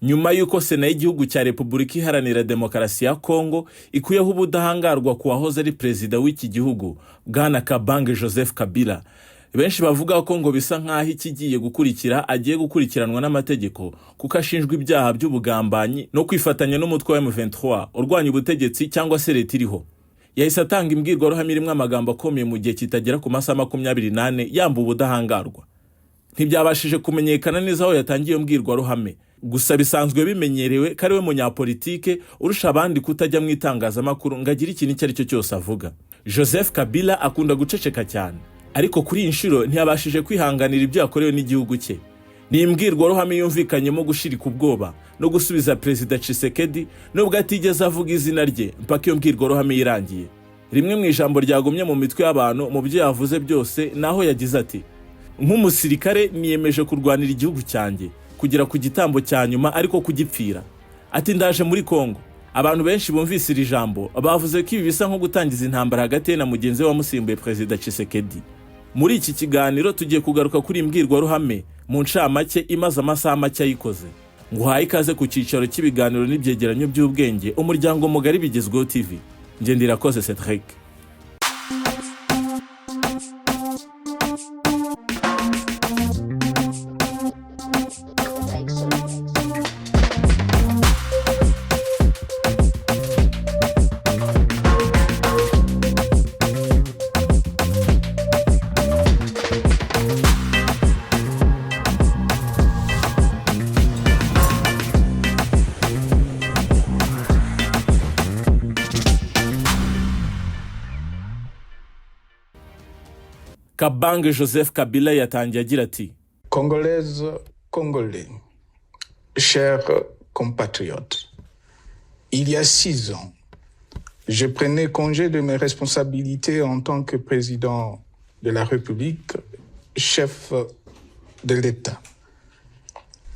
nyuma y'uko Sena y'igihugu cya Repubulika Iharanira Demokarasi ya Kongo ikuyeho ubudahangarwa ku wahoze ari perezida w'iki gihugu Bwana KABILA. Benshi bavuga ko ngo bisa nkaho ikigiye gukurikira agiye gukurikiranwa n'amategeko kuko ashinjwa ibyaha by'ubugambanyi no kwifatanya n'umutwe wa M23 urwanya ubutegetsi cyangwa se leta iriho. Yahise atanga imbwirwaruhame irimo amagambo akomeye mu gihe kitagera ku masaha 28 yamba ubudahangarwa. Ntibyabashije kumenyekana neza aho yatangiye imbwirwaruhame, gusa bisanzwe bimenyerewe ko ari we munyapolitike urusha abandi kutajya mu itangazamakuru ngo agire ikintu icyo ari cyo cyose avuga. KABILA akunda guceceka cyane, ariko kuri inshuro ntiyabashije kwihanganira ibyo yakorewe n'igihugu cye. Ni imbwirwaruhame yumvikanyemo gushirika ubwoba no gusubiza Perezida Tshisekedi nubwo atigeze avuga izina rye mpaka iyo mbwirwaruhame irangiye. Rimwe mu ijambo ryagumye mu mitwe y'abantu mu byo yavuze byose naho yagize ati: nk'umusirikare niyemeje kurwanira igihugu cyanjye kugera ku gitambo cya nyuma ariko kugipfira. Ati ndaje muri Kongo. Abantu benshi bumvise iri jambo bavuze ko ibi bisa nko gutangiza intambara hagati na mugenzi wa musimbuye Perezida Tshisekedi. Muri iki kiganiro tugiye kugaruka kuri imbwirwaruhame mu ncamake imaze amasaha make ayikoze. Nguhaye ikaze ku cyicaro cy'ibiganiro n'ibyegeranyo by'ubwenge umuryango mugari Bigezweho TV. Nge Ndirakoze Cedric. KABILA yatangiye agira ati: Congolaises, Congolais, chers compatriotes, il y a 6 ans, je prenais congé de mes responsabilités en tant que président de la République, chef de l'État.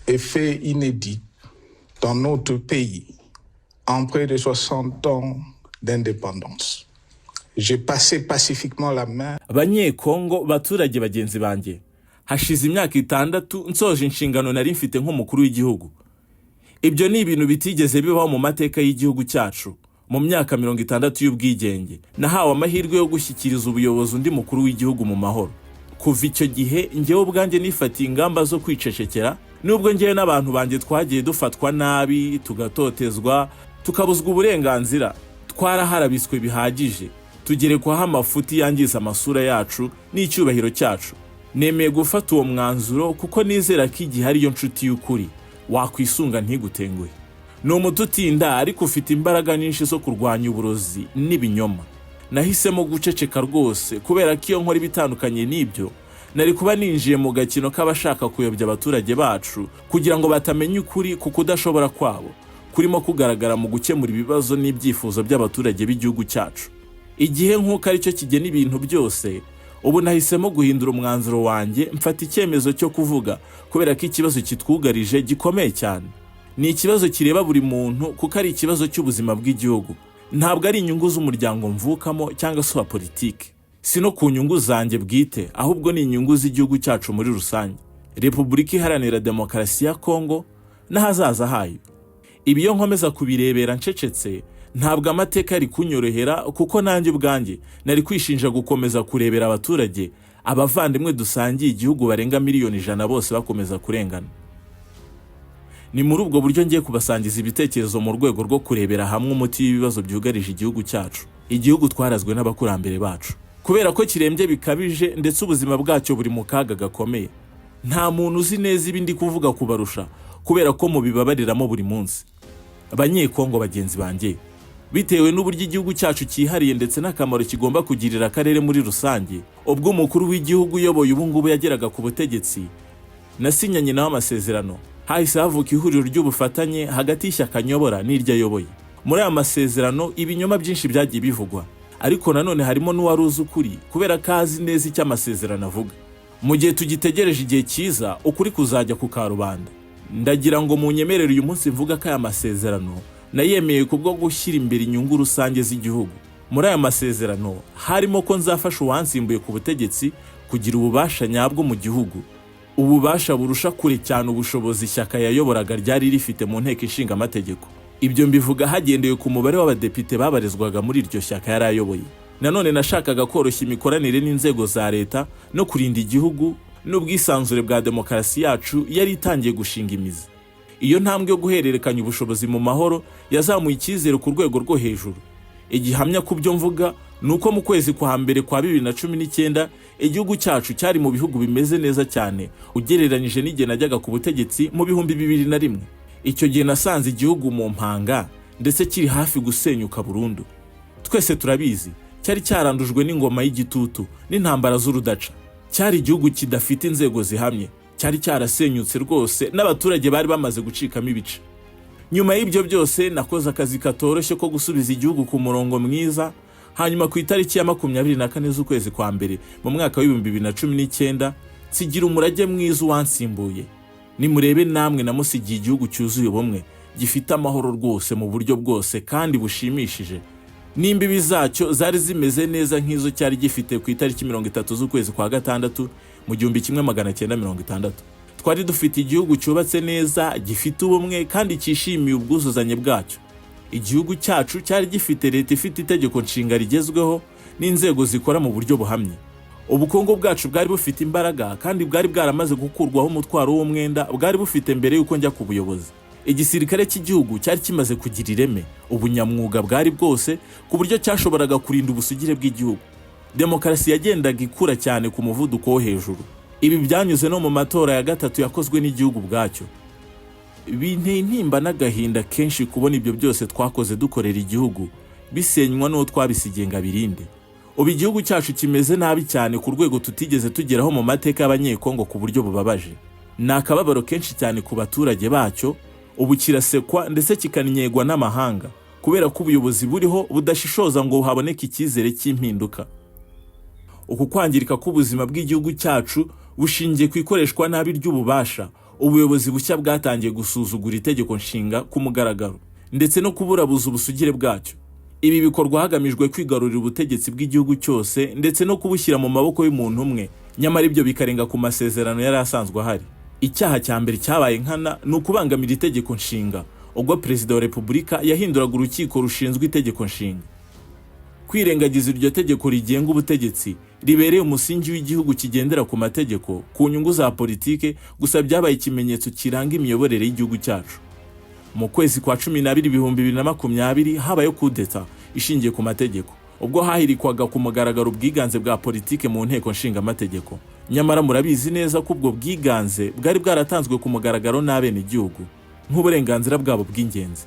Et fait inédit dans notre pays en près de 60 ans d'indépendance. J'ai passé pacifiquement la main. Abanyekongo baturage bagenzi banjye, hashize imyaka 6 nsoje inshingano nari mfite nk'umukuru w'igihugu. Ibyo ni ibintu bitigeze bibaho mu mateka y'igihugu cyacu. Mu myaka 60 y'ubwigenge nahawe amahirwe yo gushyikiriza ubuyobozi undi mukuru w'igihugu mu mahoro. Kuva icyo gihe ngewe ubwanjye nifatiye ingamba zo kwicecekera, nubwo ngewe n'abantu banjye twagiye dufatwa nabi, tugatotezwa, tukabuzwa uburenganzira, twaraharabiswe bihagije. Tugerekwaho amafuti yangiza amasura yacu n'icyubahiro cyacu. Nemeye gufata uwo mwanzuro kuko nizera ko igihe ariyo nshuti y'ukuri wakwisunga ntigutenguhe. Ni umuti utinda ariko ufite imbaraga nyinshi zo kurwanya uburozi n'ibinyoma. Nahisemo guceceka rwose kubera ko iyo nkora ibitandukanye n'ibyo nari kuba ninjiye mu gakino k'abashaka kuyobya abaturage bacu kugira ngo batamenye ukuri kuko udashobora kwabo kurimo kugaragara mu gukemura ibibazo n'ibyifuzo by'abaturage b'igihugu cyacu. Igihe nk'uko ari cyo kigena ibintu byose, ubu nahisemo guhindura umwanzuro wanjye mfata icyemezo cyo kuvuga kubera ko ikibazo kitwugarije gikomeye cyane. Ni ikibazo kireba buri muntu kuko ari ikibazo cy'ubuzima bw'igihugu. Ntabwo ari inyungu z'umuryango mvukamo cyangwa se wa politiki. Sino ku nyungu zanjye bwite, ahubwo ni inyungu z'igihugu cyacu muri rusange. Repubulika Iharanira Demokarasi ya Kongo n'ahazaza hayo. Ibiyo nkomeza kubirebera ncecetse, ntabwo amateka ari kunyorohera kuko nanjye ubwanjye nari kwishinja gukomeza kurebera abaturage abavandimwe dusangiye igihugu barenga miliyoni 100 bose bakomeza kurengana. Ni muri ubwo buryo ngiye kubasangiza ibitekerezo mu rwego rwo kurebera hamwe umuti w'ibibazo byugarije igihugu cyacu. Igihugu twarazwe n'abakurambere bacu kubera ko kirembye bikabije ndetse ubuzima bwacyo buri mu kaga gakomeye. Nta muntu uzi neza ibindi kuvuga kubarusha kubera ko mubibabariramo buri munsi. Abanyekongo bagenzi banjye, bitewe n'uburyo igihugu cyacu cyihariye ndetse n'akamaro kigomba kugirira akarere muri rusange, ubwo umukuru w'igihugu uyoboye ubu ngubu yageraga ku butegetsi, nasinyanye nawe amasezerano. Hahise havuka ihuriro ry'ubufatanye hagati y'ishyaka nyobora n'iryo ayoboye. Muri aya masezerano ibinyoma byinshi byagiye bivugwa, ariko nanone harimo n'uwaruzi ukuri kubera ko azi neza icyo amasezerano avuga. Mu gihe tugitegereje igihe cyiza ukuri kuzajya ku karubanda, ndagira ngo munyemerere uyu munsi mvuga ko aya masezerano nayemeye kubwo gushyira imbere inyungu rusange z'igihugu. Muri aya masezerano harimo ko nzafasha uwansimbuye ku butegetsi kugira ububasha nyabwo mu gihugu, ububasha burusha kure cyane ubushobozi ishyaka yayoboraga ryari rifite mu nteko ishinga amategeko. Ibyo mbivuga hagendewe ku mubare w'abadepite babarizwaga muri iryo shyaka yari ayoboye. Nanone nashakaga koroshya imikoranire n'inzego za leta no kurinda igihugu n'ubwisanzure bwa demokarasi yacu yari itangiye gushinga imizi. Iyo ntambwe yo guhererekanya ubushobozi mu mahoro yazamuye icyizere ku rwego rwo hejuru. Igihamya ku byo mvuga nuko mu kwezi kwa mbere kwa 2019 igihugu cyacu cyari mu bihugu bimeze neza cyane ugereranyije n'igihe najyaga ku butegetsi mu 2001. Icyo gihe nasanze igihugu mu mpanga ndetse kiri hafi gusenyuka burundu. Twese turabizi cyari cyarandujwe n'ingoma y'igitutu n'intambara z'urudaca. Cyari igihugu kidafite inzego zihamye, cyari cyarasenyutse rwose n'abaturage bari bamaze gucikamo ibice. Nyuma y'ibyo byose nakoze akazi katoroshye ko gusubiza igihugu ku murongo mwiza. Hanyuma ku itariki ya 24 z'ukwezi kwa mbere mu mwaka wa 2019 nsigira umurage mwiza wansimbuye. Nimurebe namwe namusigiye igihugu cyuzuye ubumwe, gifite amahoro rwose mu buryo bwose kandi bushimishije. N'imbibi zacyo zari zimeze neza nk'izo cyari gifite ku itariki 30 z'ukwezi kwa gatandatu mu 1960. Twari dufite igihugu cyubatse neza, gifite ubumwe kandi cyishimiye ubwuzuzanye bwacyo. Igihugu cyacu cyari gifite leta ifite itegeko nshinga rigezweho n'inzego zikora mu buryo buhamye. Ubukungu bwacu bwari bufite imbaraga kandi bwari bwaramaze gukurwaho umutwaro w'umwenda bwari bufite mbere y'uko njya ku buyobozi. Igisirikare cy'igihugu cyari kimaze kugira ireme, ubunyamwuga bwari bwose ku buryo cyashoboraga kurinda ubusugire bw'igihugu. Demokarasi yagendaga ikura cyane ku muvuduko wo hejuru. Ibi byanyuze no mu matora ya gatatu yakozwe n'igihugu bwacyo. Binteye intimba n'agahinda kenshi kubona ibyo byose twakoze dukorera igihugu bisenywa n'uwo twabisigiye ngo abirinde. Ubu igihugu cyacu kimeze nabi cyane ku rwego tutigeze tugeraho mu mateka y'abanyekongo ku buryo bubabaje. Ni akababaro kenshi cyane ku baturage bacyo. Ubu kirasekwa ndetse kikanyegwa n'amahanga kubera ko ubuyobozi buriho budashishoza ngo haboneke icyizere cy'impinduka. Uku kwangirika k'ubuzima bw'igihugu cyacu bushingiye ku ikoreshwa nabi ry'ububasha. Ubuyobozi bushya bwatangiye gusuzugura itegeko nshinga ku mugaragaro ndetse no kuburabuza ubusugire bwacyo. Ibi bikorwa hagamijwe kwigarurira ubutegetsi bw'igihugu cyose ndetse no kubushyira mu maboko y'umuntu umwe, nyamara ibyo bikarenga ku masezerano yari asanzwe ahari. Icyaha cya mbere cyabaye nkana ni ukubangamira itegeko nshinga ubwo Perezida wa Repubulika yahinduraga urukiko rushinzwe itegeko nshinga. Kwirengagiza iryo tegeko rigenga ubutegetsi ribereye umusingi w'igihugu kigendera ku mategeko ku nyungu za politike gusa byabaye ikimenyetso kiranga imiyoborere y'igihugu cyacu. Mu kwezi kwa 12 2020 habaye kudeta ishingiye ku mategeko ubwo hahirikwaga ku mugaragaro ubwiganze bwa politike mu nteko nshinga amategeko. Nyamara murabizi neza ko ubwo bwiganze bwari bwaratanzwe ku mugaragaro n'abene igihugu nk'uburenganzira bwabo bw'ingenzi.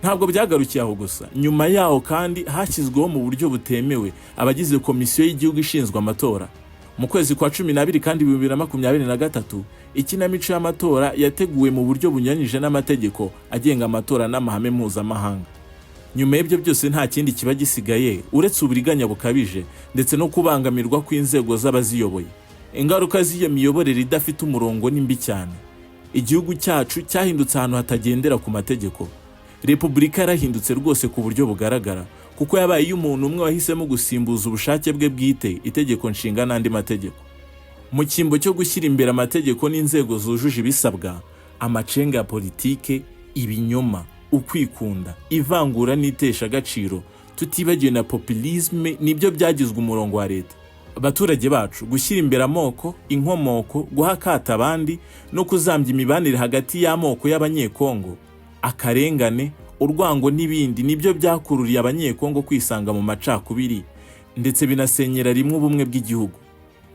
Ntabwo byagarukiye aho gusa, nyuma yaho kandi hashyizweho mu buryo butemewe abagize komisiyo y'igihugu ishinzwe amatora. Mu kwezi kwa 12 kandi 2023 ikinamico y'amatora yateguwe mu buryo bunyuranyije n'amategeko agenga amatora n'amahame mpuzamahanga. Nyuma y'ibyo byose nta kindi kiba gisigaye uretse uburiganya bukabije ndetse no kubangamirwa kw'inzego z'abaziyoboye. Ingaruka z'iyo miyoborere idafite umurongo ni mbi cyane. Igihugu cyacu cyahindutse ahantu hatagendera ku mategeko. Repubulika yarahindutse rwose ku buryo bugaragara kuko yabaye y'umuntu umwe wahisemo gusimbuza ubushake bwe bwite itegeko nshinga n'andi mategeko. Mu cyimbo cyo gushyira imbere amategeko n'inzego zujuje ibisabwa, amacenga ya politike, ibinyoma, ukwikunda, ivangura n'itesha agaciro, tutibagiwe na populisme nibyo byagizwe umurongo wa leta. Abaturage bacu gushyira imbere amoko, inkomoko, guhakata abandi no kuzambya imibanire hagati y'amoko y'abanyekongo, akarengane, urwango n'ibindi nibyo byakururiye abanyekongo kwisanga mu macakubiri ndetse binasenyera rimwe ubumwe bw'igihugu.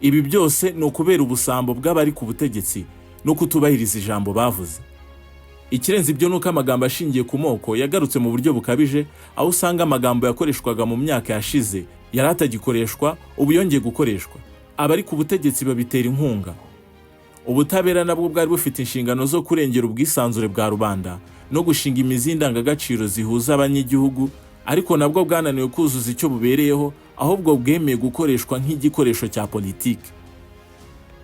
Ibi byose ni ukubera ubusambo bw'abari ku butegetsi no kutubahiriza ijambo bavuze. Ikirenze ibyo nuko amagambo ashingiye ku moko yagarutse mu buryo bukabije, aho usanga amagambo yakoreshwaga mu myaka yashize yari atagikoreshwa ubu yongeye gukoreshwa. Abari ku butegetsi babitera inkunga. Ubutabera nabwo bwari bufite inshingano zo kurengera ubwisanzure bwa rubanda no gushinga imizi y'indangagaciro zihuza abanyagihugu, ariko nabwo bwananiwe kuzuza icyo bubereyeho, ahubwo bwemeye gukoreshwa nk'igikoresho cya politiki.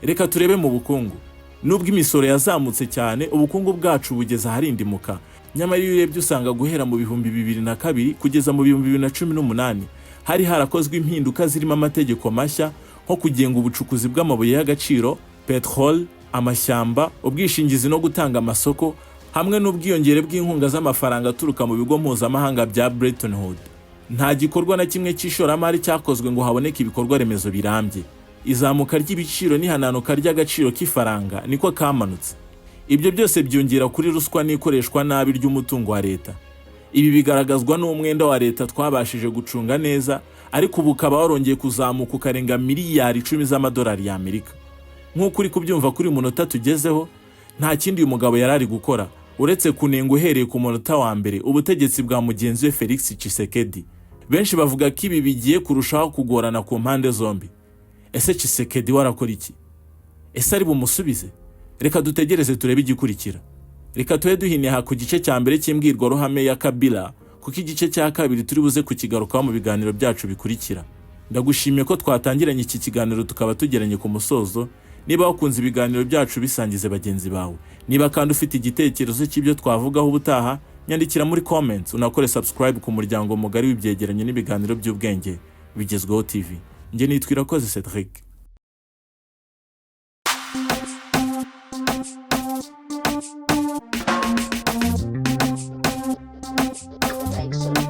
Reka turebe mu bukungu. Nubwo imisoro yazamutse cyane, ubukungu bwacu bugeze aharindimuka. Nyamara iyo urebye usanga guhera mu 2002 kugeza mu 2018 hari harakozwe impinduka zirimo amategeko mashya nko kugenga ubucukuzi bw'amabuye y'agaciro, peteroli, amashyamba, ubwishingizi no gutanga amasoko, hamwe n'ubwiyongere bw'inkunga z'amafaranga aturuka mu bigo mpuzamahanga bya Bretton Woods. Nta gikorwa na kimwe cy'ishoramari cyakozwe ngo haboneke ibikorwa remezo birambye. Izamuka ry'ibiciro n'ihananuka ry'agaciro k'ifaranga niko kamanutse. Ibyo byose byongera kuri ruswa n'ikoreshwa nabi ry'umutungo wa leta. Ibi bigaragazwa n'umwenda wa leta twabashije gucunga neza, ariko ubu ukaba warongeye kuzamuka ukarenga miliyari 10 z'amadolari y'Amerika. Nk'uko uri kubyumva kuri munota tugezeho, nta kindi uyu mugabo yarari gukora uretse kunenga uhereye ku munota wa mbere ubutegetsi bwa mugenzi we Felix Tshisekedi. Benshi bavuga ko ibi bigiye kurushaho kugorana ku mpande zombi. Ese Tshisekedi warakora iki? Ese ari bumusubize? Reka dutegereze turebe igikurikira. Reka tuhe duhiniha ku gice cya mbere cy'imbwirwaruhame ya Kabila, kuko igice cya kabiri turi buze kukigarukaho mu biganiro byacu bikurikira. Ndagushimiye ko twatangiranye iki kiganiro tukaba tugeranye ku musozo. Niba wakunze ibiganiro byacu bisangize bagenzi bawe. Niba kandi ufite igitekerezo cy'ibyo twavugaho ubutaha, nyandikira muri comments, unakore subscribe ku muryango mugari w'ibyegeranyo n'ibiganiro by'ubwenge Bigezweho TV. Nge nitwa Irakoze Cedric. Thanks.